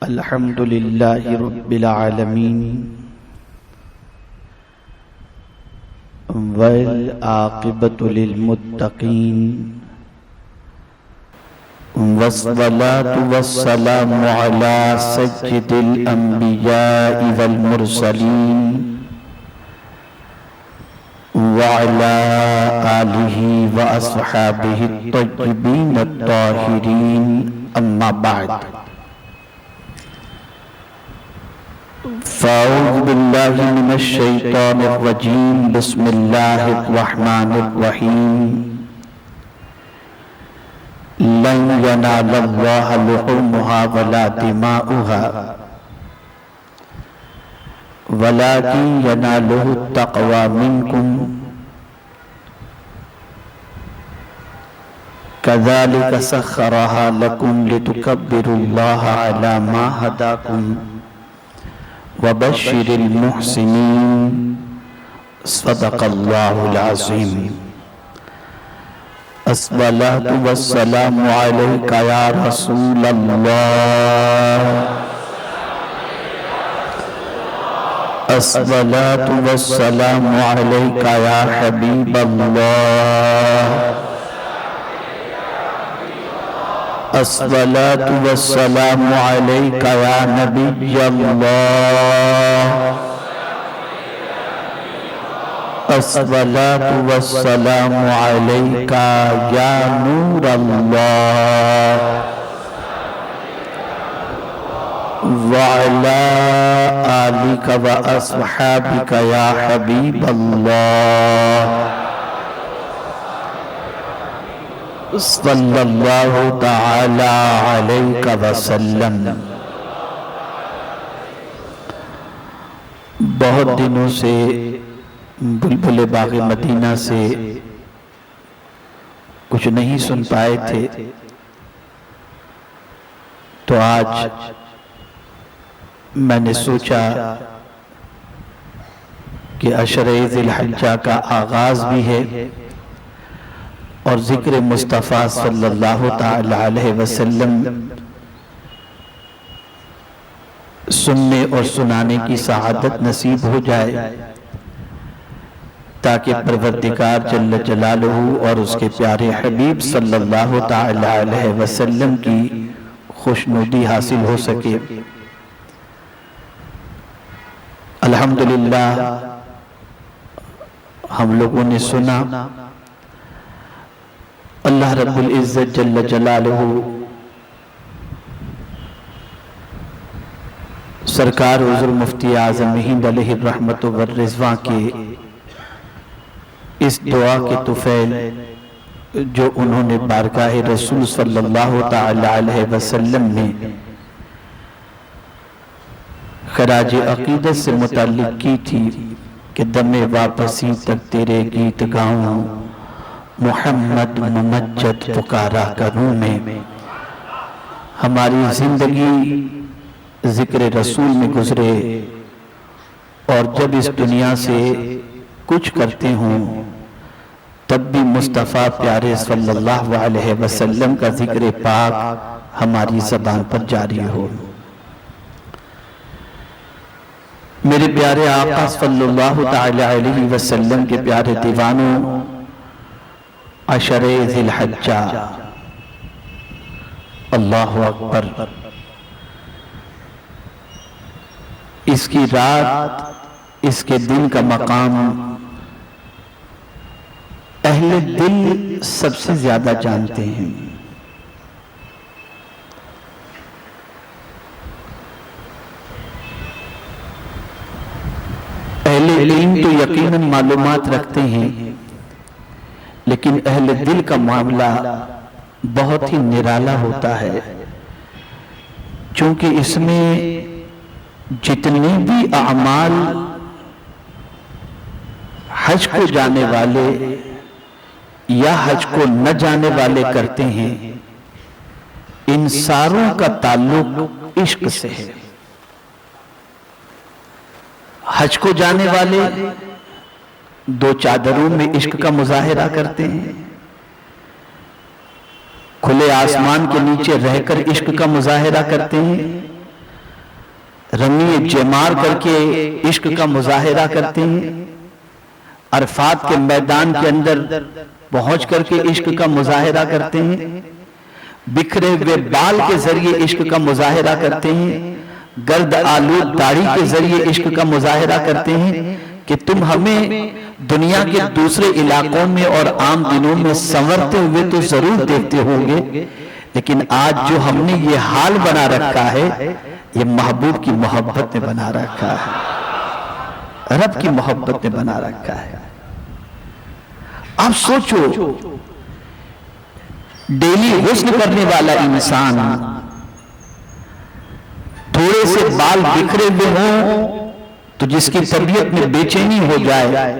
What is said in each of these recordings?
الحمد للہ رب العالمین والعاقبۃ للمتقین والصلاة والسلام علی سید الانبیاء والمرسلین وعلى آلہ واصحابہ الطیبین الطاہرین اما بعد فاعوذ باللہ من الشیطان الرجیم بسم اللہ الرحمن الرحیم لن ینال اللہ لحومها ولا دماؤها ولكن يناله التقوى منكم كذلك سخرها لكم لتكبروا الله على ما هداكم وبشر المحسنين صدق الله العظيم الصلاة والسلام عليك يا رسول الله الصلاة والسلام عليك يا حبيب الله الصلاة والسلام عليك يا نبي الله الصلاة والسلام عليك يا نور الله وعلى آلك وأصحابك يا حبيب الله صلی اللہ تعالی علیہ وسلم۔ بہت دنوں سے بلبل باغ مدینہ سے کچھ نہیں سن پائے تھے، تو آج میں نے سوچا کہ عشر ذی الحجہ کا آغاز بھی ہے اور ذکر مصطفیٰ صلی اللہ تعالی علیہ وسلم سننے اور سنانے کی سعادت نصیب ہو جائے، تاکہ پروردگار جل جلالہ اور اس کے پیارے حبیب صلی اللہ تعالی علیہ وسلم کی خوشنودی حاصل ہو سکے۔ الحمدللہ ہم لوگوں نے سنا اللہ رب العزت جل جلالہ سرکار حضور مفتی اعظم ہند علیہ الرحمت والرضوان کے اس دعا کے طفیل جو انہوں نے بارگاہ رسول صلی اللہ تعالی علیہ وسلم میں خراج عقیدت سے متعلق کی تھی کہ دم واپسی تک تیرے گیت گاؤں، محمد ممجد پکارا کروں میں۔ ہماری زندگی ذکر رسول میں گزرے، اور جب اس دنیا سے کچھ کرتے ہوں تب بھی مصطفیٰ پیارے صلی اللہ علیہ وسلم کا ذکر پاک ہماری زبان پر جاری ہو۔ میرے پیارے آقا صلی اللہ تعالی علیہ وسلم کے پیارے دیوانوں، عشر ذی الحجہ، اللہ اکبر، اس کی رات، اس کے دن کا مقام اہل دل سب سے زیادہ جانتے ہیں۔ اہل علم تو یقیناً معلومات رکھتے ہیں، لیکن اہل دل کا معاملہ بہت ہی نرالا ہوتا ہے، چونکہ اس میں جتنے بھی اعمال حج کو جانے والے یا حج کو نہ جانے والے کرتے ہیں، ان ساروں کا تعلق عشق سے ہے۔ حج کو جانے والے دو چادروں میں عشق کا مظاہرہ کرتے ہیں، کھلے آسمان کے نیچے رہ کر عشق کا مظاہرہ کرتے ہیں، رمی جمار کر کے عشق کا مظاہرہ کرتے ہیں، عرفات کے میدان کے اندر پہنچ کر کے عشق کا مظاہرہ کرتے ہیں، بکھرے ہوئے بال کے ذریعے عشق کا مظاہرہ کرتے ہیں، گرد آلود داڑھی کے ذریعے عشق کا مظاہرہ کرتے ہیں کہ تم ہمیں دنیا کے دوسرے علاقوں میں اور عام دنوں میں سنورتے ہوئے تو ضرور دیکھتے ہوں گے، لیکن آج جو ہم نے یہ حال بنا رکھا ہے یہ محبوب کی محبت نے بنا رکھا ہے، رب کی محبت نے بنا رکھا ہے۔ آپ سوچو، ڈیلی غسل کرنے والا انسان تھوڑے سے بال بکھرے ہوئے ہوں تو جس کی طبیعت میں بے چینی ہو جائے،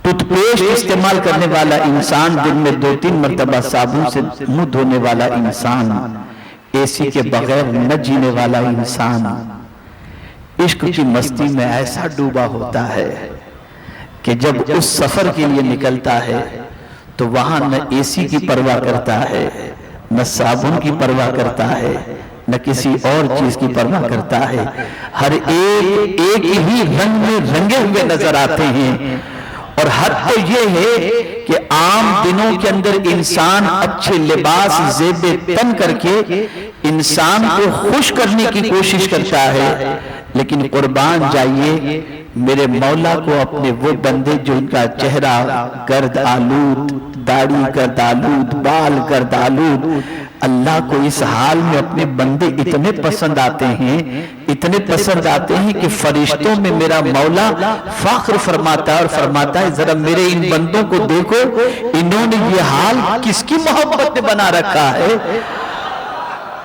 ٹوتھ پیسٹ استعمال کرنے والا انسان، دن میں 2-3 مرتبہ صابن سے منہ دھونے والا انسان، اے سی کے بغیر نہ جینے والا انسان، عشق کی مستی میں ایسا ڈوبا ہوتا ہے کہ جب اس سفر کے لیے نکلتا ہے تو وہاں نہ اے سی کی پرواہ کرتا ہے، نہ صابن کی پرواہ کرتا ہے، نہ کسی اور چیز کی پرواہ کرتا ہے، ہر ایک ہی رنگ میں رنگے ہوئے نظر آتے ہیں۔ اور حد تو یہ ہے کہ عام دنوں کے اندر انسان اچھے لباس زیب تن کر کے انسان کو خوش کرنے کی کوشش کرتا ہے، لیکن قربان جائیے میرے مولا کو اپنے وہ بندے جو ان کا چہرہ گرد آلود، داڑھی گرد آلود، بال گرد آلود، اللہ کو اس حال میں اپنے بندے اتنے پسند آتے ہیں، اتنے پسند آتے ہیں کہ فرشتوں میں میرا مولا فخر فرماتا ہے اور فرماتا ہے ذرا میرے ان بندوں کو دیکھو، انہوں نے یہ حال کس کی محبت نے بنا رکھا ہے؟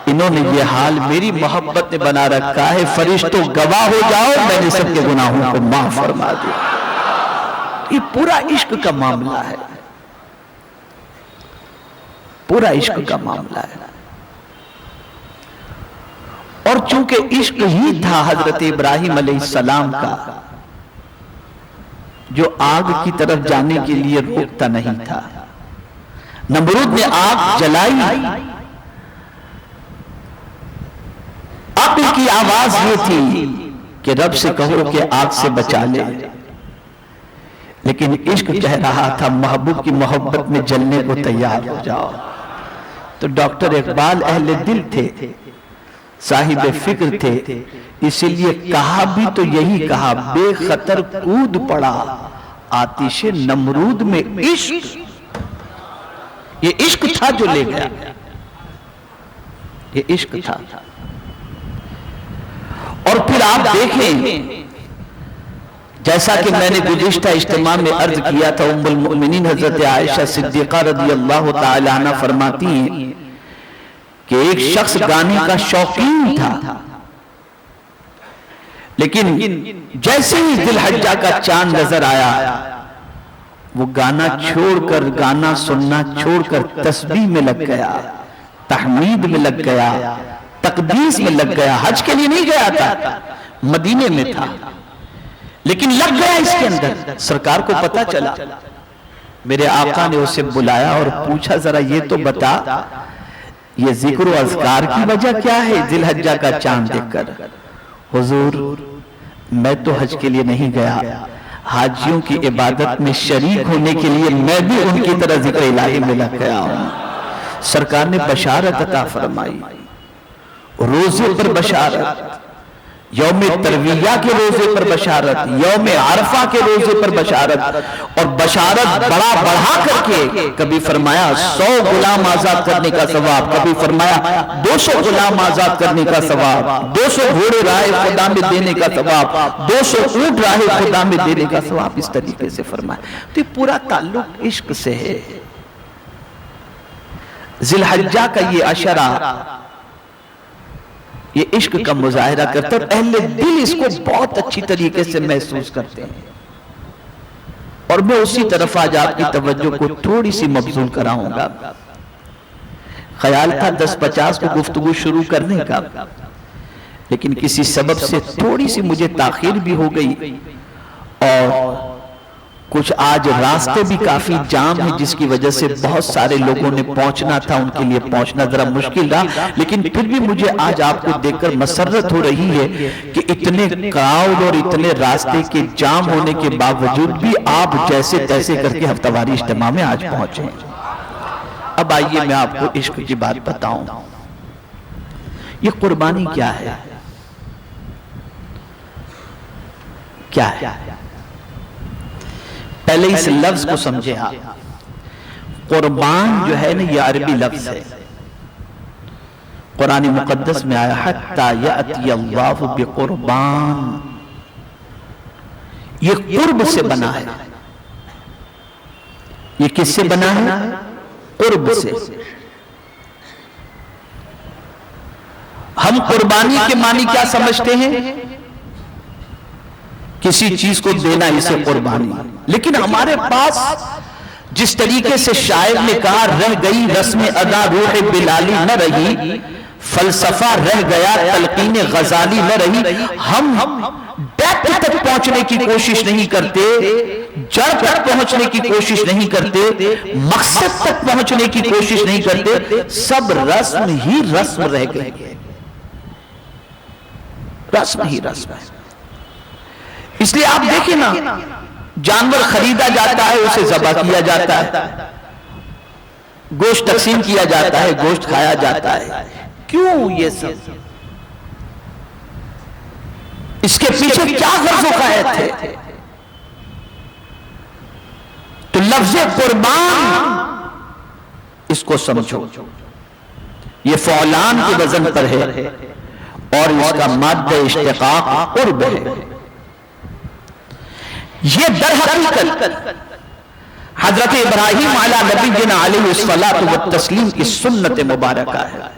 انہوں نے یہ حال میری محبت نے بنا رکھا ہے۔ فرشتوں گواہ ہو جاؤ، میں نے سب کے گناہوں کو معاف فرما دیا۔ یہ پورا عشق کا معاملہ ہے، پورا عشق کا معاملہ ہے۔ اور چونکہ عشق ہی تھا حضرت ابراہیم علیہ السلام کا جو آگ کی طرف جانے کے لیے روکتا نہیں تھا، نمرود نے آگ جلائی، عقل کی آواز یہ تھی کہ رب سے کہو کہ آگ سے بچا لے، لیکن عشق کہہ رہا تھا محبوب کی محبت میں جلنے کو تیار ہو جاؤ۔ تو ڈاکٹر اقبال اہل دل تھے، صاحب فکر تھے، اسی لیے کہا بھی تو یہی کہا، بے خطر کود پڑا آتش نمرود میں عشق۔ یہ عشق تھا جو لے گیا، یہ عشق تھا۔ اور پھر آپ دیکھیں جیسا کہ میں نے گزشتہ اجتماع میں عرض کیا تھا، ام المؤمنین حضرت عائشہ صدیقہ رضی اللہ تعالی عنہ فرماتی ہیں کہ ایک شخص گانے کا شوقین تھا، لیکن جیسے ہی ذی الحجہ کا چاند نظر آیا وہ گانا چھوڑ کر، گانا سننا چھوڑ کر تسبیح میں لگ گیا، تحمید میں لگ گیا، تقدیس میں لگ گیا۔ حج کے لیے نہیں گیا تھا، مدینے میں تھا، لیکن لگ گیا اس کے اندر۔ سرکار کو پتا چلا، میرے آقا نے اسے بلایا اور پوچھا ذرا یہ تو بتا یہ ذکر و اذکار کی وجہ کیا ہے ذی الحجہ کا چاند دیکھ کر؟ حضور میں تو حج کے لیے نہیں گیا، حاجیوں کی عبادت میں شریک ہونے کے لیے میں بھی ان کی طرح ذکر الہی میں لگ گیا ہوں۔ سرکار نے بشارت عطا فرمائی، روزے پر بشارت، یوم ترویہ کے روزے پر بشارت، یوم عرفہ کے روزے پر بشارت، اور بشارت بڑا بڑھا کر کے کبھی فرمایا 100 غلام آزاد کرنے کا ثواب، کبھی فرمایا 200 غلام آزاد کرنے کا ثواب، 200 گھوڑے راہ خدا میں دینے کا ثواب، 200 اونٹ راہ خدا میں دینے کا ثواب، اس طریقے سے فرمایا۔ تو یہ پورا تعلق عشق سے ہے۔ ذی الحجہ کا یہ عشرہ یہ عشق کا مظاہرہ کرتا ہے، اور اہل دل اس کو بہت اچھی طریقے سے محسوس کرتے ہیں۔ اور میں اسی طرف آج آپ کی توجہ کو تھوڑی سی مبذول کراؤں گا۔ خیال تھا 10:50 کو گفتگو شروع کرنے کا، لیکن کسی سبب سے تھوڑی سی مجھے تاخیر بھی ہو گئی، اور کچھ آج راستے بھی کافی جام ہیں جس کی وجہ سے بہت سارے لوگوں نے پہنچنا تھا، ان کے لیے پہنچنا ذرا مشکل رہا، لیکن پھر بھی مجھے آج آپ کو دیکھ کر مسرت ہو رہی ہے کہ اتنے کراؤڈ اور اتنے راستے کے جام ہونے کے باوجود بھی آپ جیسے تیسے کر کے ہفتہ واری اجتماع میں آج پہنچے۔ اب آئیے میں آپ کو عشق کی بات بتاؤں، یہ قربانی کیا ہے؟ کیا ہے؟ پہلے اس لفظ کو سمجھے آپ۔ قربان جو ہے نا یہ عربی لفظ ہے، قرآن مقدس میں آیا حَتَّى يَأْتِيَ اللَّهُ بِقُرْبَان، یہ قرب سے بنا ہے۔ یہ کس سے بنا ہے؟ قرب سے۔ ہم قربانی کے معنی کیا سمجھتے ہیں؟ کسی چیز کو دینا، اسے قربانی۔ لیکن ہمارے پاس جس طریقے سے شاعر نے کہا رہ گئی رسم ادا روح بلالی نہ رہی، فلسفہ رہ گیا تلقین غزالی نہ رہی، ہم ڈیپتھ تک پہنچنے کی کوشش نہیں کرتے، جڑ تک پہنچنے کی کوشش نہیں کرتے، مقصد تک پہنچنے کی کوشش نہیں کرتے، سب رسم ہی رسم رہ گئے، رسم ہی رسم ہے۔ اس لیے آپ دیکھیں نا، جانور خریدا جاتا ہے، اسے ذبح کیا جاتا ہے، گوشت تقسیم کیا جاتا ہے، گوشت کھایا جاتا ہے، کیوں یہ سب؟ اس کے پیچھے کیا غرض و قائد تھے؟ تو لفظ قربان اس کو سمجھو، یہ فعلان کے وزن پر ہے اور اس کا مادہ اشتقاق قرب ہے۔ یہ در حقیقت حضرت ابراہیم علیہ نبینا علیہ الصلوۃ والتسلیم کی سنت مبارکہ ہے۔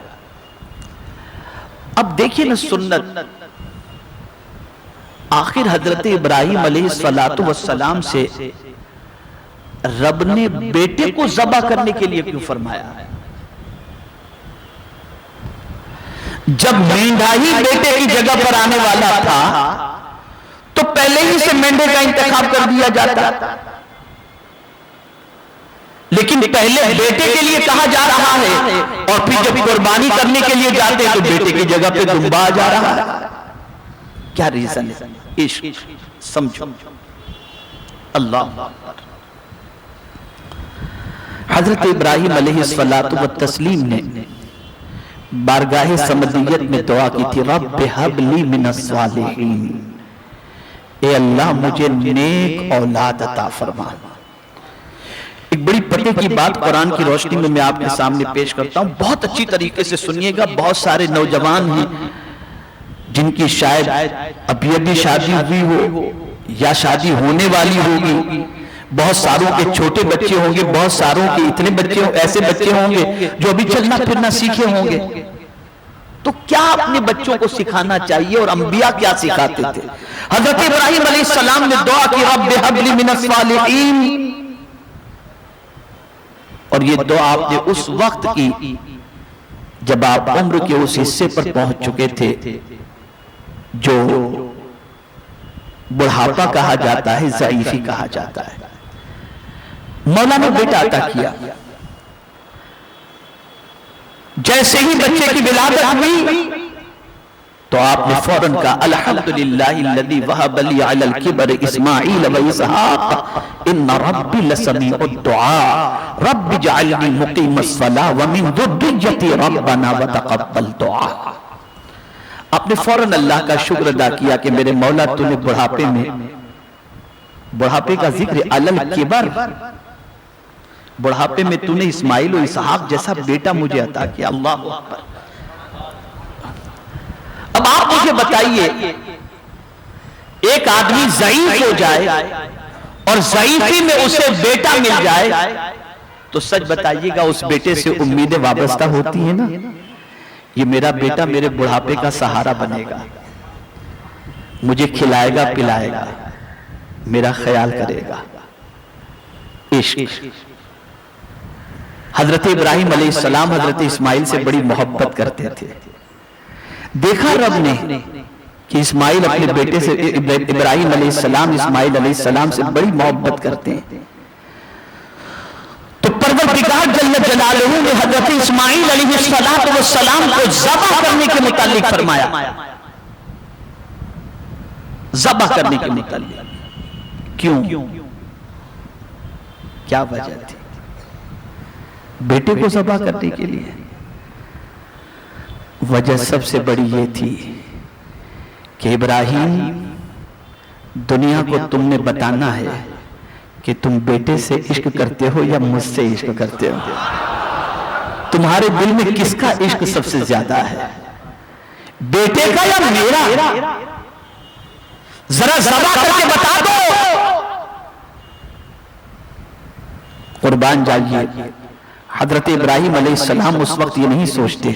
اب دیکھیں نا سنت، آخر حضرت ابراہیم علیہ الصلوۃ والسلام سے رب نے بیٹے کو ذبح کرنے کے لیے کیوں فرمایا؟ جب مینڈا ہی بیٹے کی جگہ پر آنے والا تھا تو پہلے ہی سے مینڈے کا انتخاب کر دیا جاتا، لیکن پہلے بیٹے کے لیے کہا جا رہا ہے اور پھر جب قربانی کرنے کے لیے جاتے تو بیٹے کی جگہ پہ دمبا جا رہا ہے۔ کیا ریزن ہے؟ عشق سمجھو۔ اللہ حضرت ابراہیم علیہ الصلوۃ والتسلیم نے بارگاہ سمدیت میں دعا کی تھی، رب ہب لی من الصالحین، اے اللہ مجھے نیک اولاد عطا فرما۔ ایک بڑی پتے کی بات قرآن کی روشنی میں آپ کے سامنے پیش کرتا ہوں، بہت اچھی طریقے سے سنیے گا۔ بہت سارے نوجوان ہیں جن کی شاید ابھی ابھی شادی ہوئی ہو یا شادی ہونے والی ہوگی، بہت ساروں کے چھوٹے بچے ہوں گے، بہت ساروں کے اتنے بچے ایسے بچے ہوں گے جو ابھی چلنا پھرنا سیکھے ہوں گے۔ تو کیا اپنے بچوں کو سکھانا چاہیے اور انبیاء کیا سکھاتے تھے؟ حضرت ابراہیم علیہ السلام نے دعا کی رب ہب لی من الصالحین، اور یہ دعا آپ نے اس وقت کی جب آپ عمر کے اس حصے پر پہنچ چکے تھے جو بڑھاپا کہا جاتا ہے، ضعیفی کہا جاتا ہے۔ مولا نے بیٹا عطا کیا، جیسے ہی بچے کی ولادت ہوئی تو آپ نے فوراً کہا الحمدللہ الذی وہب لی علی الکبر اسماعیل و اسحاق ان ربی لسمیع الدعاء رب اجعلنی مقیم الصلاۃ ومن ذریتی ربنا وتقبل دعا۔ آپ نے فوراً اللہ کا شکر ادا کیا کہ میرے مولا تو نے بڑھاپے کا ذکر علی الکبر، بڑھاپے میں تو نے اسماعیل و اسحاق جیسا بیٹا مجھے عطا کیا۔ اللہ اکبر۔ اب آپ مجھے بتائیے، ایک آدمی ضعیف ہو جائے اور ضعیفی میں اسے بیٹا مل جائے تو سچ بتائیے گا اس بیٹے سے امیدیں وابستہ ہوتی ہیں نا، یہ میرا بیٹا میرے بڑھاپے کا سہارا بنے گا، مجھے کھلائے گا پلائے گا، میرا خیال کرے گا۔ عشق۔ حضرت ابراہیم علیہ السلام حضرت اسماعیل سے بڑی محبت کرتے تھے۔ دیکھا رب نے کہ اسماعیل اپنے بیٹے سے ابراہیم علیہ السلام اسماعیل علیہ السلام سے بڑی محبت کرتے ہیں، تو پروردگار جل جلالہ نے حضرت اسماعیل علیہ السلام کو ذبح کرنے کے متعلق فرمایا، ذبح کرنے کے متعلق۔ کیوں؟ کیا وجہ تھی؟ بیٹے کو ذبح کرنے کے لیے وجہ سب سے بڑی یہ تھی کہ ابراہیم، دنیا کو تم نے بتانا ہے کہ تم بیٹے سے عشق کرتے ہو یا مجھ سے عشق کرتے ہو، تمہارے دل میں کس کا عشق سب سے زیادہ ہے، بیٹے کا یا میرا؟ ذرا ذبح کر کے بتا دو۔ قربان جائیے، حضرت ابراہیم علیہ السلام اس وقت یہ نہیں سوچتے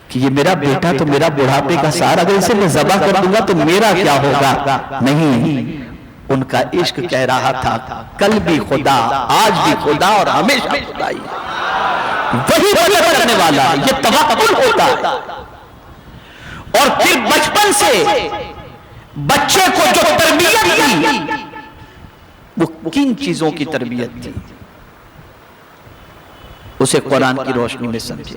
کہ یہ میرا بیٹا تو میرا بڑھاپے کا سہارا، اگر اسے میں ذبح کر دوں گا تو میرا کیا ہوگا؟ نہیں، ان کا عشق کہہ رہا تھا کل بھی خدا، آج بھی خدا اور ہمیشہ خدا ہی وہی مدد کرنے والا، یہ توکل ہوتا ہے۔ اور پھر بچپن سے بچے کو جو تربیت دی وہ کن چیزوں کی تربیت تھی، اسے قرآن کی روشنی میں سمجھے۔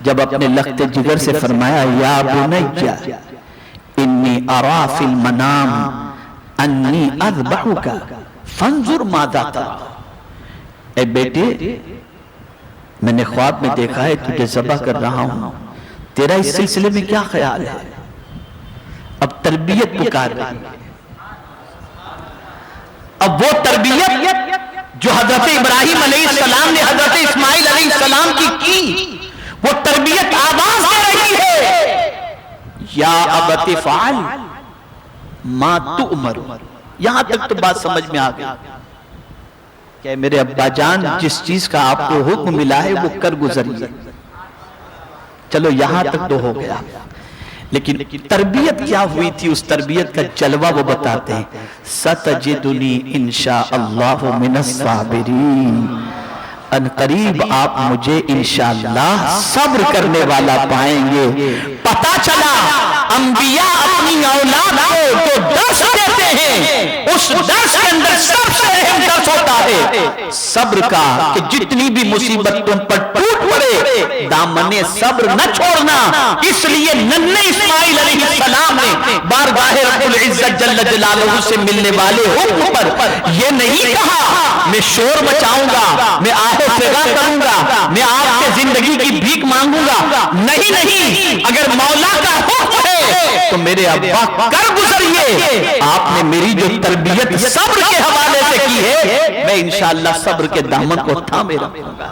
جب اپنے لخت جگر سے فرمایا یا بنی انی ارا فی المنام انی اذبحک فانظر ماذا تری، اے بیٹے میں نے خواب میں دیکھا ہے تجھے ذبح کر رہا ہوں، تیرا اس سلسلے میں کیا خیال ہے؟ اب تربیت پکار رہی ہے۔ اب وہ تربیت جو حضرت ابراہیم علیہ السلام نے حضرت اسماعیل علیہ السلام کی وہ تربیت آواز دے رہی ہے، یا ابت فعل ما تؤمر۔ یہاں تک تو بات سمجھ میں آ گئی کہ میرے ابا جان جس چیز کا آپ کو حکم ملا ہے وہ کر گزریے، چلو یہاں تک تو ہو گیا، لیکن تربیت کیا ہوئی تھی؟ اس تربیت کا جلوہ وہ بتاتے ہیں، ستجدنی انشاءاللہ من الصابرین، ان قریب آپ مجھے انشاءاللہ صبر کرنے والا پائیں گے۔ پتہ چلا انبیاء اپنی اولاد کو جو درس دیتے ہیں اس درس کے اندر سب سے اہم درس ہوتا ہے صبر کا، کہ جتنی بھی مصیبت تم پر ٹوٹ پڑے دامن صبر نہ چھوڑنا۔ اس لیے ننھے اسماعیل علیہ السلام نے بارگاہ رب العزت جل جلالہ سے ملنے والے حکم پر یہ نہیں کہا میں شور مچاؤں گا، میں آہ و فغاں کروں گا، میں آپ کے زندگی کی بھیک مانگوں گا، نہیں، اگر مولا کا حکم ہے تو میرے ابا کر گزریے۔ آپ نے میری جو تربیت صبر کے حوالے سے کی ہے میں انشاءاللہ صبر کے دامن کو تھامے رکھوں گا۔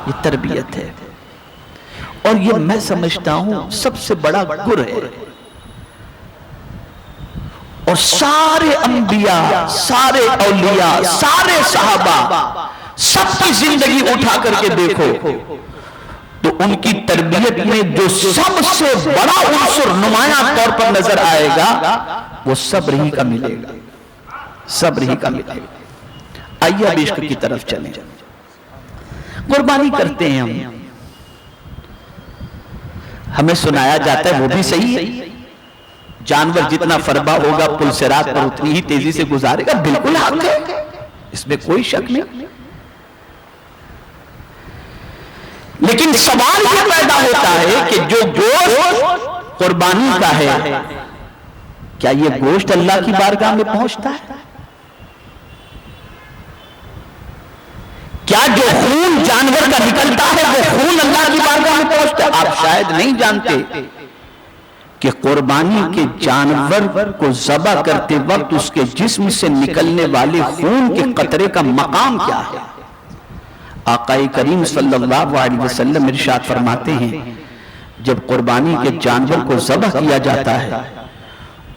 یہ تربیت ہے، اور یہ میں سمجھتا ہوں سب سے بڑا گر ہے، اور سارے انبیاء، سارے اولیاء، سارے صحابہ سب کی زندگی اٹھا کر کے دیکھو تو ان کی تربیت میں جو سب سے بڑا عنصر نمایاں طور پر نظر آئے گا وہ صبر ہی کا ملے گا، صبر ہی کا ملے گا۔ آئیے اب عشق کی طرف چلیں۔ قربانی کرتے ہیں ہمیں سنایا جاتا ہے وہ بھی صحیح ہے، جانور جتنا فربا ہوگا پل صراط پر اتنی ہی تیزی سے گزارے گا، بالکل حق ہے، اس میں کوئی شک نہیں، لیکن سوال یہ پیدا ہوتا ہے کہ جو گوشت قربانی کا ہے کیا یہ گوشت اللہ کی بارگاہ میں پہنچتا ہے؟ کیا جو خون جانور کا نکلتا ہے وہ خون اللہ کی بارگاہ میں پہنچتا ہے؟ آپ شاید نہیں جانتے کہ قربانی کے جانور کو ذبح کرتے وقت اس کے جسم سے نکلنے والے خون کے قطرے کا مقام کیا ہے۔ آقا کریم صلی اللہ علیہ وسلم ارشاد فرماتے ہیں جب قربانی کے جانور کو ذبح کیا جاتا ہے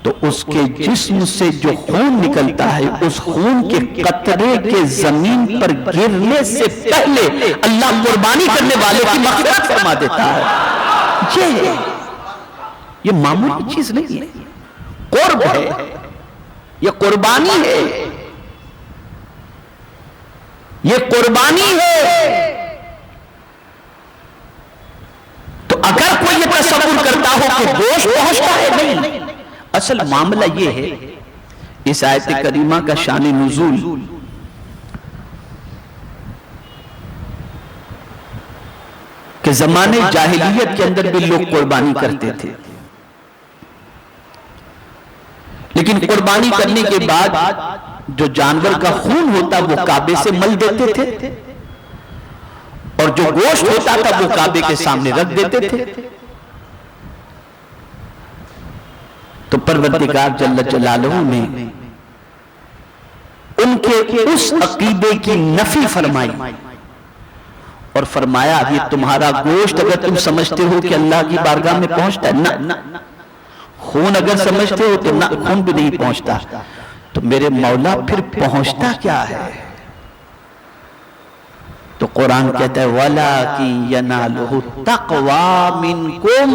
تو اس کے جسم سے جو خون نکلتا ہے اس خون کے قطرے کے زمین پر گرنے سے پہلے اللہ قربانی کرنے والے کی مغفرت فرما دیتا ہے۔ یہ معمولی چیز نہیں ہے، قرب ہے، یہ قربانی ہے، یہ قربانی ہے۔ تو اگر کوئی یہ تصور کرتا ہو کہ گوشت پہنچتا ہے، نہیں، اصل معاملہ یہ ہے اس آیت کریمہ کا شان نزول کہ زمانے جاہلیت کے اندر بھی لوگ قربانی کرتے تھے، لیکن قربانی کرنے کے بعد جو جانور کا خون ہوتا وہ کعبے سے مل دیتے تھے اور جو گوشت ہوتا تھا وہ کعبے کے سامنے رکھ دیتے تھے۔ تو پروردگار جل جلالہ نے ان کے اس عقیدے کی نفی فرمائی اور فرمایا یہ تمہارا گوشت اگر تم سمجھتے ہو کہ اللہ کی بارگاہ میں پہنچتا ہے، نہ، خون اگر سمجھتے ہو تو نہ، خون بھی نہیں پہنچتا، تو میرے مولا پھر پہنچتا کیا ہے؟ تو قرآن کہتا ہے وَلَٰكِن يَنَالُهُ التَّقْوَىٰ مِنْكُمْ۔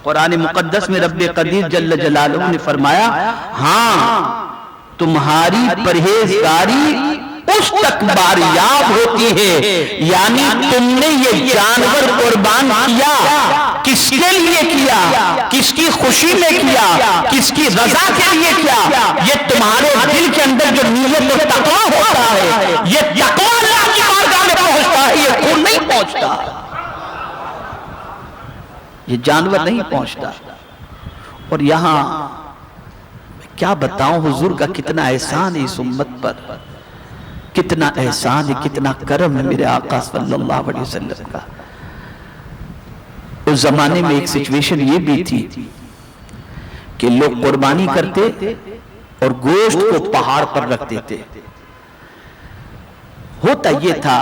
قرآن مقدس میں رب قدیر جل جلالہ نے فرمایا ہاں تمہاری پرہیزگاری اس تک باریاب ہوتی ہے، یعنی تم نے یہ جانور قربان کیا، کس کے لیے کیا، کس کی خوشی میں کیا، کس کی رضا کے لیے کیا، یہ تمہارے دل کے اندر جو نیت و تقویٰ ہوتا ہے، یہ تقویٰ اللہ کی بارگاہ میں پہنچتا ہے، یہ خون نہیں پہنچتا، یہ جانور نہیں پہنچتا۔ اور یہاں کیا بتاؤں حضور کا کتنا احسان ہے اس امت پر، کتنا احسان ہے، کتنا کرم ہے میرے آقا صلی اللہ علیہ وسلم کا۔ اس زمانے میں ایک سچویشن یہ بھی تھی کہ لوگ قربانی کرتے اور گوشت کو پہاڑ پر رکھ دیتے۔ ہوتا یہ تھا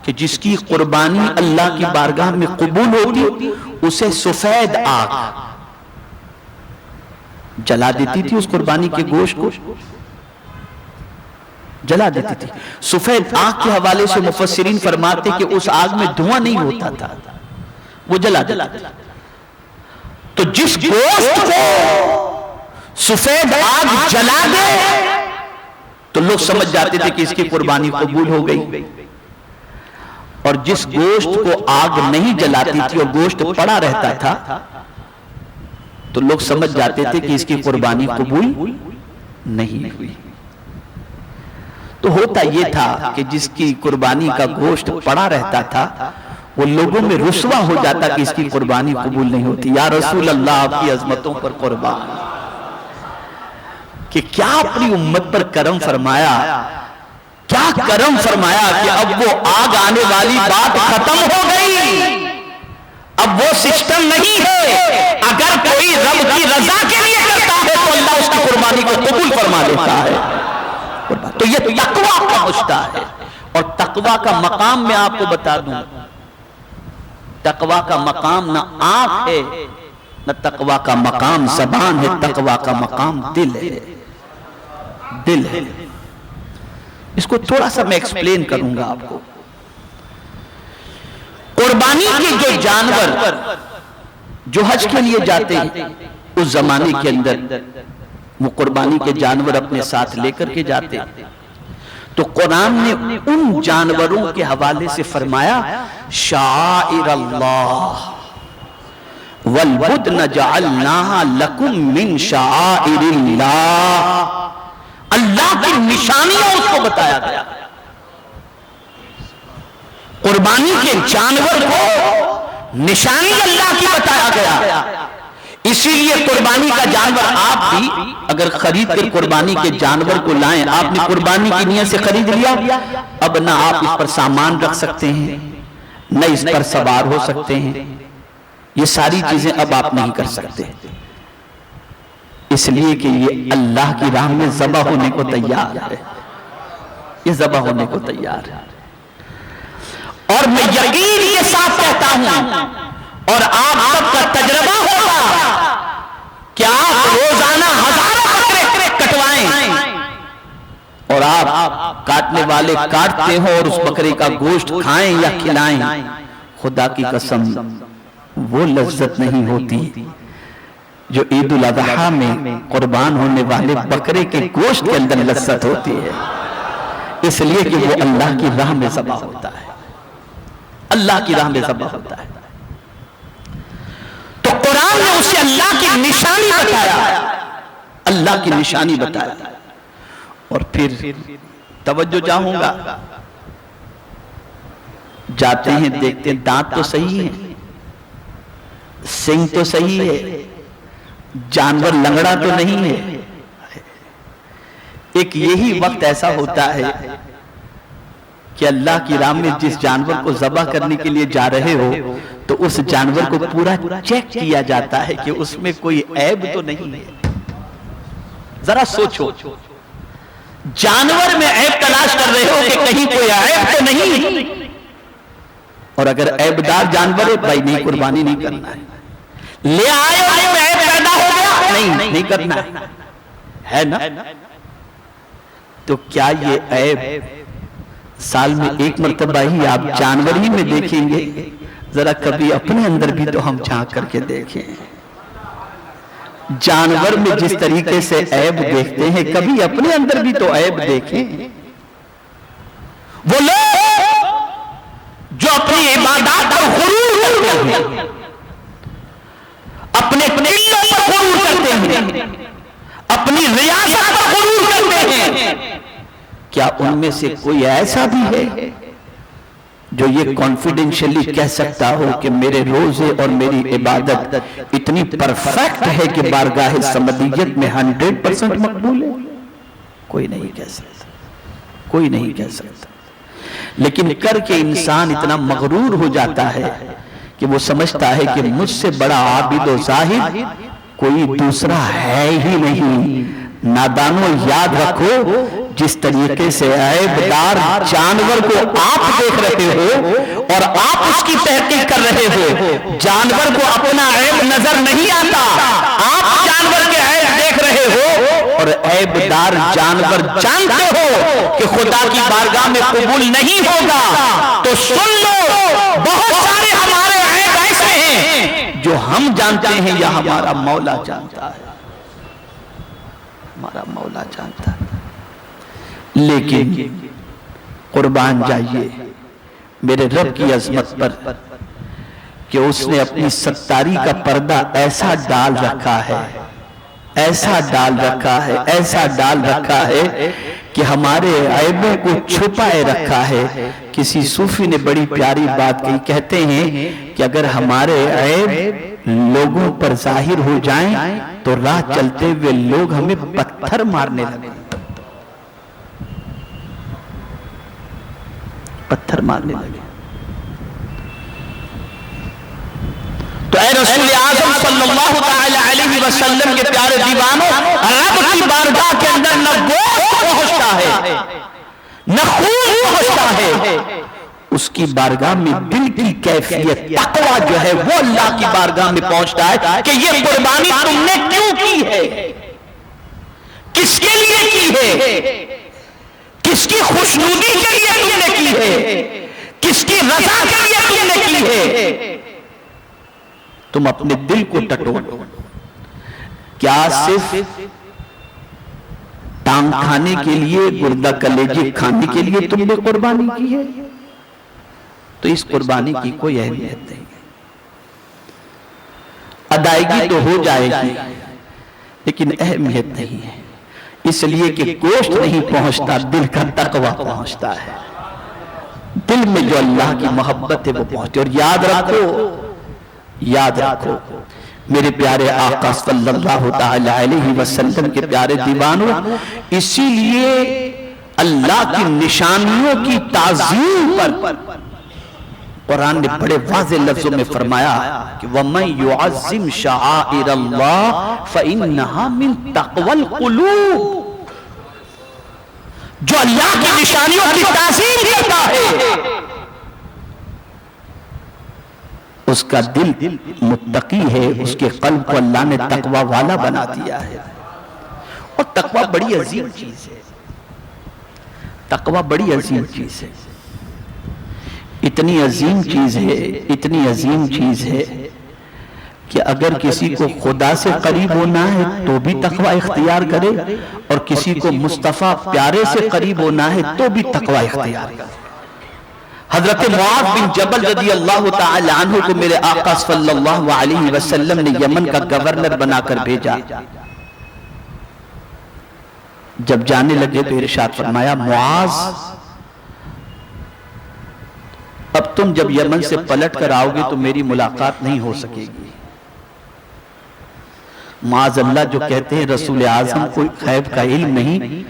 کہ جس کی قربانی اللہ کی بارگاہ میں قبول ہوتی اسے سفید آگ جلا دیتی تھی، اس قربانی کے گوشت کو جلا دیتی تھی۔ سفید آگ کے حوالے سے مفسرین فرماتے کہ اس آگ میں دھواں نہیں ہوتا تھا، وہ جلا دیتی تھی۔ تو جس گوشت کو سفید آگ جلا دے تو لوگ سمجھ جاتے تھے کہ اس کی قربانی قبول ہو گئی، اور جس گوشت کو آگ نہیں جلاتی تھی اور گوشت پڑا رہتا تھا تو لوگ سمجھ جاتے تھے کہ اس کی قربانی قبول نہیں ہوئی۔ تو ہوتا یہ تھا کہ جس کی قربانی کا گوشت پڑا رہتا تھا وہ لوگوں میں رسوا ہو جاتا کہ اس کی قربانی قبول نہیں ہوتی۔ یا رسول اللہ آپ کی عظمتوں پر قربان، کہ کیا اپنی امت پر کرم فرمایا، کیا کرم فرمایا کہ اب وہ آگ آنے والی بات ختم ہو گئی، اب وہ سسٹم نہیں ہے، اگر کوئی رب کی رضا کے لیے کرتا ہے تو اللہ اس کی قربانی کو قبول فرما لیتا ہے۔ تو یہ تقویٰ پہنچتا ہے، اور تقویٰ کا مقام میں آپ کو بتا دوں، تقویٰ کا مقام نہ آنکھ ہے نہ تقویٰ کا مقام زبان ہے، تقویٰ کا مقام دل ہے، دل ہے۔ اس کو تھوڑا سا میں ایکسپلین کروں گا آپ کو۔ قربانی کے جو جانور جو حج کے لیے جاتے ہیں اس زمانے کے اندر وہ قربانی کے جانور اپنے ساتھ لے کر کے جاتے، تو قرآن نے ان جانوروں کے حوالے سے فرمایا شعائر اللہ والبدن جعلناہا لکم من شعائر اللہ، اللہ کی نشانیاں اس کو بتایا گیا۔ قربانی کے جانور کو نشانی اللہ کی بتایا گیا، اسی لیے قربانی کا جانور آپ بھی اگر خرید کر قربانی کے جانور کو لائیں، آپ نے قربانی کی نیت سے خرید لیا، اب نہ آپ اس پر سامان رکھ سکتے ہیں نہ اس پر سوار ہو سکتے ہیں، یہ ساری چیزیں اب آپ نہیں کر سکتے، اس لیے کہ یہ اللہ کی راہ میں ذبح ہونے کو تیار ہے، یہ ذبح ہونے کو تیار ہے۔ اور میں یقین کے ساتھ کہتا ہوں اور آپ سب کا تجربہ ہوگا کہ آپ روزانہ ہزاروں بکرے کٹوائیں اور آپ کاٹنے والے کاٹتے ہوں اور اس بکرے کا گوشت کھائیں یا کھلائیں، خدا کی قسم وہ لذت نہیں ہوتی جو عید الاضحیٰ میں قربان ہونے والے بکرے کے گوشت کے اندر لذت ہوتی ہے، اس لیے کہ وہ اللہ کی راہ میں ذبح ہوتا ہے، اللہ کی راہ میں ذبح ہوتا ہے۔ قرآن نے اسے اللہ کی نشانی بتایا، اللہ کی نشانی بتایا. اور پھر توجہ چاہوں گا، جاتے ہیں دیکھتے ہیں دانت تو صحیح ہے، سنگ تو صحیح ہے، جانور لنگڑا تو نہیں ہے. ایک یہی وقت ایسا ہوتا ہے کہ اللہ کی راہ میں جس جانور کو ذبح کرنے کے لیے جا رہے ہو تو اس جانور کو پورا چیک کیا جاتا ہے کہ اس میں کوئی عیب تو نہیں ہے. ذرا سوچو، جانور میں عیب تلاش کر رہے ہو کہ کہیں کوئی عیب تو نہیں ہے، اور اگر عیب دار جانور ہے بھائی نہیں، قربانی نہیں کرنا ہے. لے آئے اور عیب پیدا ہو گیا، نہیں کرنا ہے نا. تو کیا یہ عیب سال میں ایک مرتبہ ہی آپ جانور ہی میں دیکھیں گے؟ ذرا کبھی اپنے اندر بھی تو ہم جھانک کر کے دیکھیں. جانور میں جس طریقے سے عیب دیکھتے ہیں کبھی اپنے اندر بھی تو عیب دیکھیں. وہ لوگ جو اپنی عبادات پر غرور کرتے ہیں، اپنے قلوں پر غرور کرتے ہیں، اپنی ریاست پر غرور کرتے ہیں، کیا ان میں سے کوئی ایسا بھی ہے جو یہ کانفیڈنشلی کہہ سکتا ہو کہ میرے روزے اور میری عبادت اتنی پرفیکٹ ہے کہ بارگاہ سمدیت میں 100% مقبول ہے؟ کوئی نہیں کہہ سکتا، کوئی نہیں کہہ سکتا. لیکن کر کے انسان اتنا مغرور ہو جاتا ہے کہ وہ سمجھتا ہے کہ مجھ سے بڑا عابد و زاہد کوئی دوسرا ہے ہی نہیں. نادانوں یاد رکھو، جس طریقے سے عیب دار جانور کو آپ دیکھ رہے ہو اور آپ اس کی تحقیق کر رہے ہو، جانور کو اپنا عیب نظر نہیں آتا، آپ جانور کے عیب دیکھ رہے ہو اور عیب دار جانور جانتے ہو کہ خدا کی بارگاہ میں قبول نہیں ہوگا. تو سن لو، بہت سارے ہمارے عیب ایسے ہیں جو ہم جانتے ہیں یا ہمارا مولا جانتا ہے، ہمارا مولا جانتا ہے. لیکن قربان جائیے میرے رب کی عظمت پر کہ اس نے اپنی ستاری کا پردہ ایسا ڈال رکھا ہے، ایسا ڈال رکھا ہے، ایسا ڈال رکھا ہے کہ ہمارے عیبوں کو چھپائے رکھا ہے. کسی صوفی نے بڑی پیاری بات کہی، کہتے ہیں کہ اگر ہمارے عیب لوگوں پر ظاہر ہو جائیں تو راہ چلتے ہوئے لوگ ہمیں پتھر مارنے لگیں، پتھر مارنے لگے. تو اے رسول اعظم صلی اللہ تعالی علیہ وسلم کے پیارے دیوانوں، رب کی بارگاہ کے اندر نہ گوشت پہنچتا ہے نہ خون پہنچتا ہے، اس کی بارگاہ میں دل کی کیفیت تقویٰ جو ہے وہ اللہ کی بارگاہ میں پہنچتا ہے کہ یہ قربانی تم نے کیوں کی ہے، کس کے لیے کی ہے، کس کی خوشنودی کے لیے تم نے کی ہے، کس کی رضا کے لیے تم نے کی ہے. تم اپنے دل کو ٹٹولو، کیا صرف ٹانگ کھانے کے لیے، گردہ کلیجے کھانے کے لیے تم نے قربانی کی ہے؟ تو اس قربانی کی کوئی اہمیت نہیں. ادائیگی تو ہو جائے گی لیکن اہمیت نہیں ہے، اس لیے کہ گوشت نہیں پہنچتا، دل کا تقویٰ پہنچتا ہے. دل میں جو اللہ کی محبت ہے وہ پہنچتی. اور یاد رکھو، یاد رکھو میرے پیارے آقا صلی اللہ تعالی علیہ وسلم کے پیارے دیوانوں، اسی لیے اللہ کی نشانیوں کی تعظیم پر قرآن نے بڑے واضح لفظوں میں فرمایا کہ وَمَن يُعَظِّمْ شَعَائِرَ اللَّهِ فَإِنَّهَا مِن تَقْوَى الْقُلُوبِ. جو اللہ کی نشانیوں کی تعظیم کرتا ہے اس کا دل متقی ہے، اس کے قلب کو اللہ نے تقوی والا بنا دیا ہے. اور تقوی بڑی عظیم چیز ہے، تقوی بڑی عظیم چیز ہے، اتنی عظیم چیز ہے، اتنی عظیم چیز ہے کہ اگر کسی کو خدا سے قریب ہونا ہے تو بھی تقوی اختیار کرے، اور کسی کو مصطفیٰ پیارے سے قریب ہونا ہے تو بھی تقوی اختیار کرے. حضرت معاذ بن جبل رضی اللہ تعالی عنہ کو میرے آقا صلی اللہ علیہ وسلم نے یمن کا گورنر بنا کر بھیجا. جب جانے لگے تو ارشاد فرمایا معاذ اب تم جب یمن سے پلٹ کر آؤ گے تو میری ملاقات نہیں ہو سکے گی. معاذ اللہ جو کہتے ہیں رسول اعظم کوئی غیب کا علم نہیں.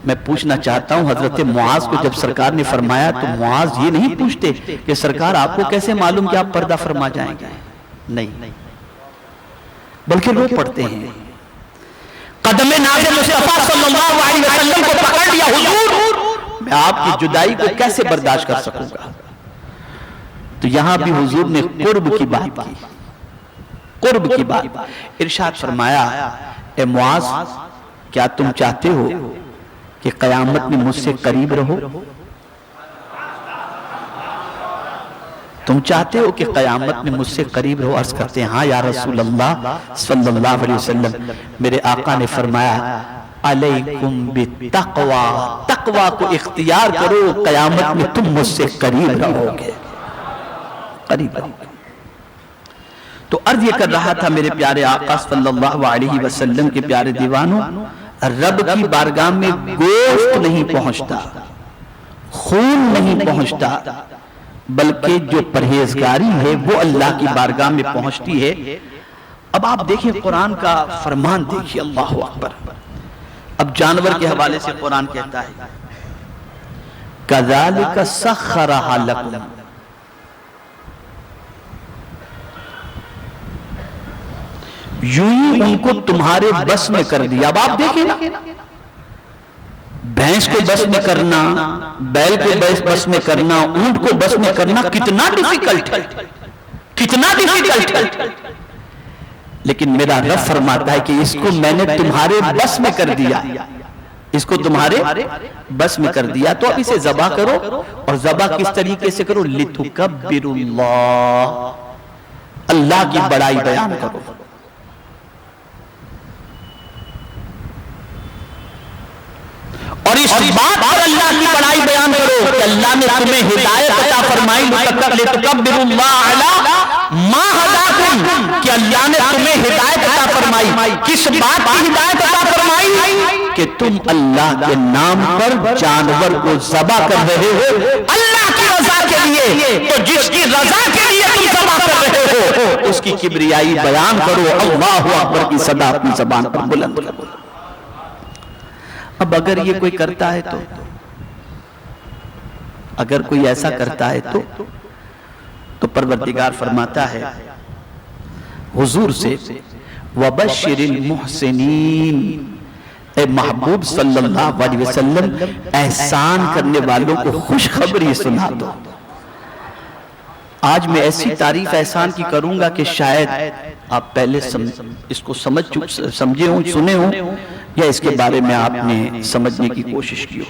میں پوچھنا چاہتا ہوں حضرت معاذ کو جب سرکار نے فرمایا تو معاذ یہ نہیں پوچھتے کہ سرکار آپ کو کیسے معلوم کہ آپ پردہ فرما جائیں گے؟ نہیں، بلکہ رو پڑتے ہیں. قدم ناز مصطفیٰ صلی اللہ علیہ وسلم کو پکڑ لیا. حضور میں آپ کی جدائی کو کیسے برداشت کر سکوں گا؟ تو یہاں بھی حضور نے قرب کی بات کی. قرب کی بات ارشاد فرمایا اے معاذ کیا تم چاہتے ہو کہ قیامت میں مجھ سے قریب رہو؟ تم چاہتے ہو کہ قیامت میں مجھ سے قریب رہو؟ عرض کرتے ہیں ہاں یا رسول اللہ صلی اللہ علیہ وسلم. میرے آقا نے فرمایا علیکم بالتقوی، تقوی کو اختیار کرو، قیامت میں تم مجھ سے قریب رہو گے. قریب رہو گے. تو عرض یہ کر رہا تھا میرے پیارے آقا صلی اللہ علیہ وسلم کے پیارے دیوانوں، رب کی بارگاہ میں گوشت نہیں پہنچتا، خون نہیں پہنچتا، بلکہ جو پرہیزگاری ہے وہ اللہ کی بارگاہ میں پہنچتی ہے. اب آپ دیکھیں قرآن کا فرمان دیکھیں، اللہ اکبر. اب جانور کے حوالے سے قرآن کہتا ہے کذالک سخرھا لکم، یوں ہی ان کو تمہارے بس میں کر دیا. اب آپ دیکھیں نا، بھینس کو بس میں کرنا، بیل کو بس میں کرنا، اونٹ کو بس میں کرنا کتنا ڈیفیکلٹ ہے، کتنا ڈیفیکلٹ ہے. لیکن میرا رب فرماتا ہے کہ اس کو میں نے تمہارے بس میں کر دیا، اس کو تمہارے بس میں کر دیا. تو اب اسے ذبح کرو، اور ذبح کس طریقے سے کرو؟ لِتُكَبِّرُ اللَّهِ، اللہ کی بڑائی بیان کرو. اور اس بات پر اللہ کی بڑائی بیان کرو کہ اللہ نے تمہیں ہدایت عطا فرمائی. لِتُكَبِّرُ اللَّهَ عَلَى مَا هَدَاكُمْ، کہ اللہ نے تمہیں ہدایت عطا فرمائی. کس بات کی ہدایت عطا فرمائی؟ کہ تم اللہ کے نام پر جانور کو ذبح کر رہے ہو اللہ کی رضا کے لیے. تو جس کی رضا کے لیے تم ذبح کر رہے ہو اس کی کبریائی بیان کرو. اللہ اکبر کی صدا اپنی زبان پر بلند کرو. اب اگر یہ کوئی کرتا ہے تو، اگر کوئی ایسا کرتا ہے تو پروردگار فرماتا ہے حضور سے وَبَشِّرِ الْمُحْسِنِينَ، اے محبوب صلی اللہ علیہ وسلم احسان کرنے والوں کو خوشخبری سنا دو. آج میں ایسی تعریف احسان کی کروں گا کہ شاید آپ پہلے اس کو سمجھے ہوں، سنے ہوں، یا اس کے بارے میں آپ نے سمجھنے کی کوشش کی ہو.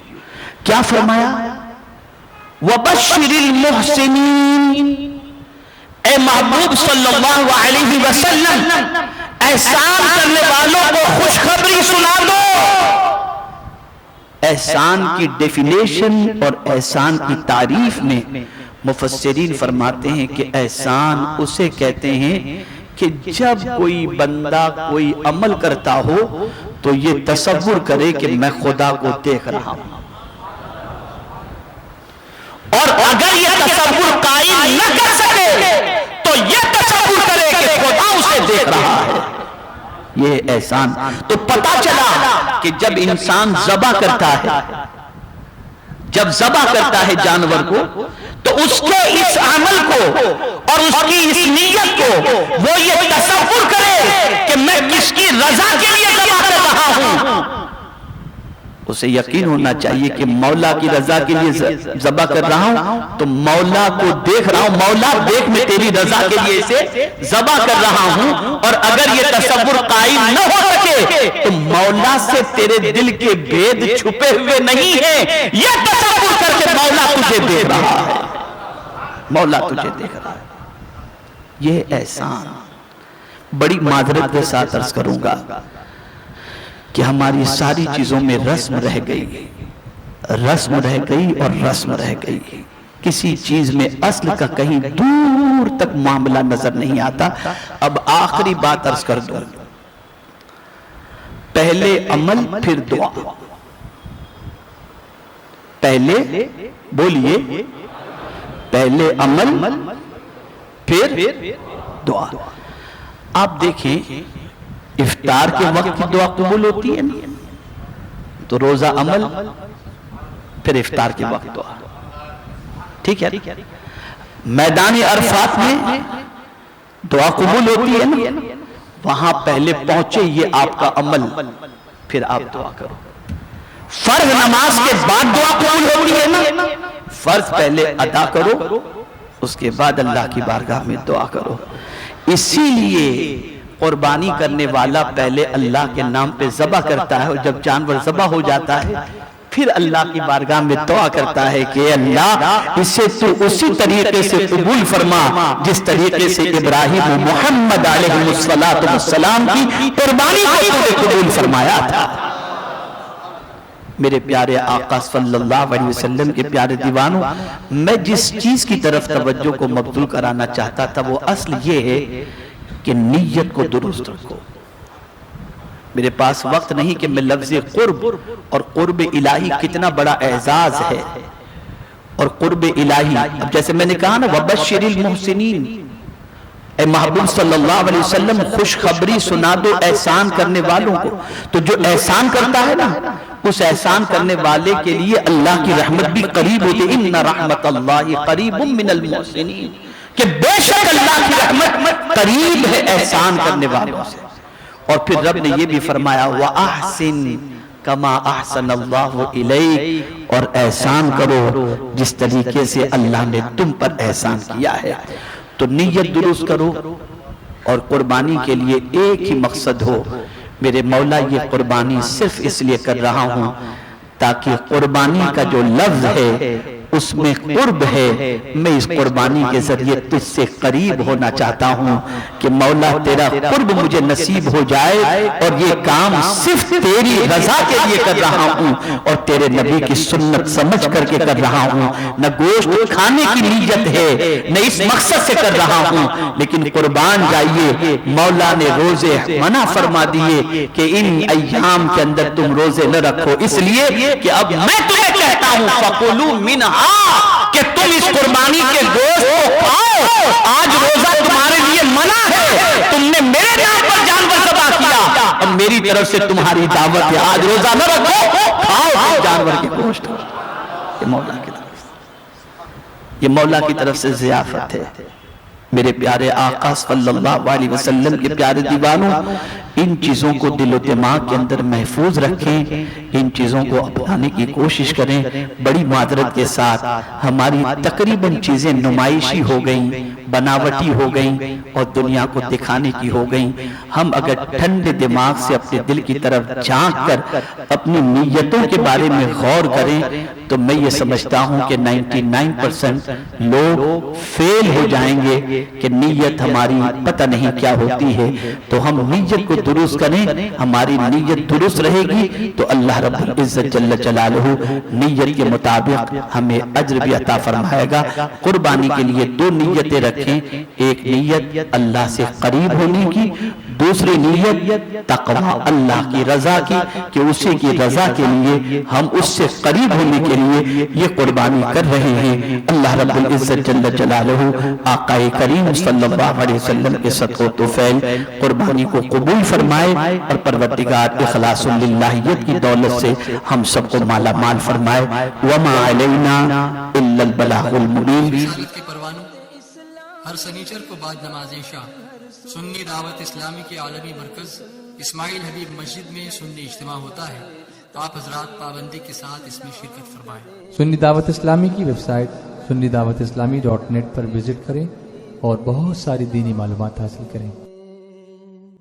کیا فرمایا؟ وَبَشِّرِ الْمُحْسِنِينَ، اے محبوب صلی اللہ علیہ وسلم احسان کرنے والوں کو خوشخبری سنا دو. احسان کی ڈیفینیشن اور احسان کی تعریف میں مفسرین فرماتے ہیں کہ احسان اسے کہتے ہیں کہ جب کوئی بندہ کوئی عمل کرتا ہو تو یہ تصور کرے کہ میں خدا کو دیکھ رہا ہوں، اور اگر یہ تصور قائم نہ کر سکے تو یہ تصور کرے کہ خدا اسے دیکھ رہا ہے. یہ احسان. تو پتا چلا کہ جب انسان ذبح کرتا ہے، جب ذبح کرتا ہے جانور کو، تو اس کے اس عمل کو اور اس کی اس نیت کو وہ یہ تصور کرے کہ میں کس کی رضا کے لیے ذبح کر رہا ہوں. اسے یقین ہونا چاہیے کہ مولا کی رضا کے لیے ذبح کر رہا ہوں تو مولا کو دیکھ رہا ہوں، مولا دیکھ میں تیری رضا کے لیے اسے ذبح کر رہا ہوں. اور اگر یہ تصور قائم نہ ہو سکے تو مولا سے تیرے دل کے بھید چھپے ہوئے نہیں ہیں، یہ تصور کر کے مولا تجھے دیکھ رہا ہے، مولا تجھے دیکھ رہا ہے. یہ احسان. بڑی معذرت کے ساتھ عرض کروں گا کہ ہماری ساری چیزوں میں رسم رہ گئی، رسم رہ گئی اور رسم رہ گئی. کسی چیز میں اصل کا کہیں دور تک معاملہ نظر نہیں آتا. اب آخری بات عرض کر دوں، پہلے عمل پھر دعا. پہلے بولیے، پہلے عمل پھر دعا. آپ دیکھیں افطار کے وقت کی دعا قبول ہوتی ہے نا، تو روزہ عمل پھر افطار کے وقت دعا، ٹھیک ہے. میدان عرفات میں دعا قبول ہوتی ہے نا، وہاں پہلے پہنچے یہ آپ کا عمل، پھر آپ دعا کرو. فرض نماز کے بعد دعا قبول ہوتی ہے نا، فرض پہلے ادا کرو، اس کے بعد اللہ کی بارگاہ میں دعا کرو. اسی لیے قربانی کرنے والا پہلے اللہ کے نام پہ ذبح کرتا ہے، اور جب جانور ذبح ہو جاتا ہے پھر اللہ کی بارگاہ میں دعا کرتا ہے کہ اللہ اسے تو اسی طریقے سے قبول فرما جس طریقے سے ابراہیم و محمد علیہ السلام کی قربانی کو قبول فرمایا تھا. میرے پیارے آقا صلی اللہ علیہ وسلم کے پیارے دیوانوں، میں جس چیز کی طرف توجہ کو مبذول کرانا چاہتا تھا وہ اصل یہ ہے کہ نیت کو درست رکھو. میرے پاس وقت نہیں کہ میں لفظ قرب اور قرب الہی کتنا بڑا اعزاز ہے، اور قرب الہی اب جیسے میں نے کہا نا وَبَشِّرِ الْمُحْسِنِينَ، اے محبوب صلی اللہ علیہ وسلم خوشخبری سنا دو احسان کرنے والوں کو. تو جو احسان کرتا ہے نا اس احسان کرنے والے کے لیے اللہ کی رحمت بھی قریب ہوتی ہے. ان رحمت اللہ قریب من المحسنین، کہ بے شک اللہ کی رحمت قریب ہے احسان کرنے والوں سے. اور پھر رب نے یہ بھی فرمایا وَأَحْسِن كَمَا أَحْسَنَ اللَّهُ إِلَيْكَ، اور احسان کرو جس طریقے سے اللہ نے تم پر احسان کیا ہے. تو نیت درست کرو، اور قربانی کے لیے ایک ہی مقصد ہو، میرے مولا یہ قربانی صرف اس لیے کر رہا ہوں تاکہ قربانی کا جو لفظ ہے اس میں قرب ہے. میں اس قربانی کے ذریعے تجھ سے قریب ہونا چاہتا ہوں کہ مولا تیرا قرب مجھے نصیب ہو جائے، اور یہ کام صرف تیری رضا کے لیے کر رہا ہوں اور تیرے نبی کی سنت سمجھ کر کے کر رہا ہوں. نہ گوشت کھانے کی نیت ہے نہ اس مقصد سے کر رہا ہوں، لیکن قربان جائیے مولا نے روزے منع فرما دیے کہ ان ایام کے اندر تم روزے نہ رکھو، اس لیے کہ اب میں تمہیں کہتا ہوں فَقُلُوا مِنْهَا، کہ تم اس قربانی کے گوشت کو کھاؤ. آج روزہ تمہارے لیے منع ہے، تم نے میرے نام پر جانور ذبح کیا، اور میری طرف سے تمہاری دعوت ہے آج روزہ نہ رکھو، کھاؤ جانور کے گوشت. یہ مولا کی طرف سے، یہ مولا کی طرف سے ضیافت ہے. میرے پیارے آقا صلی اللہ علیہ وسلم کے پیارے دیوانوں، ان چیزوں کو دل و دماغ کے اندر محفوظ رکھیں، ان چیزوں کو اپنانے کی کوشش کریں. بڑی معذرت کے ساتھ ہماری تقریباً چیزیں نمائشی ہو گئیں، بناوٹی ہو گئیں اور دنیا کو دکھانے کی ہو گئیں. ہم اگر ٹھنڈے دماغ سے اپنے دل کی طرف جھانک کر اپنی نیتوں کے بارے میں غور کریں تو میں یہ سمجھتا ہوں کہ 99% لوگ فیل ہو جائیں گے کہ نیت ہماری پتہ نہیں کیا ہوتی ہے. تو ہم نیت کو درست کریں، ہماری نیت درست رہے گی تو اللہ رب العزت جل جلالہ نیت کے مطابق ہمیں اجر بھی عطا فرمائے گا. قربانی کے لیے دو نیتیں رکھیں، ایک نیت اللہ سے قریب ہونے کی، دوسری نیت تقوی اللہ کی رضا کی، کہ اسی کی رضا کے لیے ہم اس سے قریب ہونے کے لیے یہ قربانی کر رہے ہیں. اللہ رب العزت جل جلالہ آقا کریم صلی اللہ علیہ وسلم کے صدقہ و طفیل قربانی کو قبول فرمائے، اور پروردگار اخلاص للہیت کی دولت سے ہم سب کو مالا مال فرمائے. وما علینا الا البلاغ المبین. ہر سنیچر کو بعد نماز عشاء سنی دعوت اسلامی کے عالمی مرکز اسماعیل حبیب مسجد میں سنی اجتماع ہوتا ہے. آپ حضرات پابندی کے ساتھ اس میں شرکت فرمائیں. سنی دعوت اسلامی کی ویب سائٹ sunnidawatisllami.net پر وزٹ کریں اور بہت ساری دینی معلومات حاصل کریں.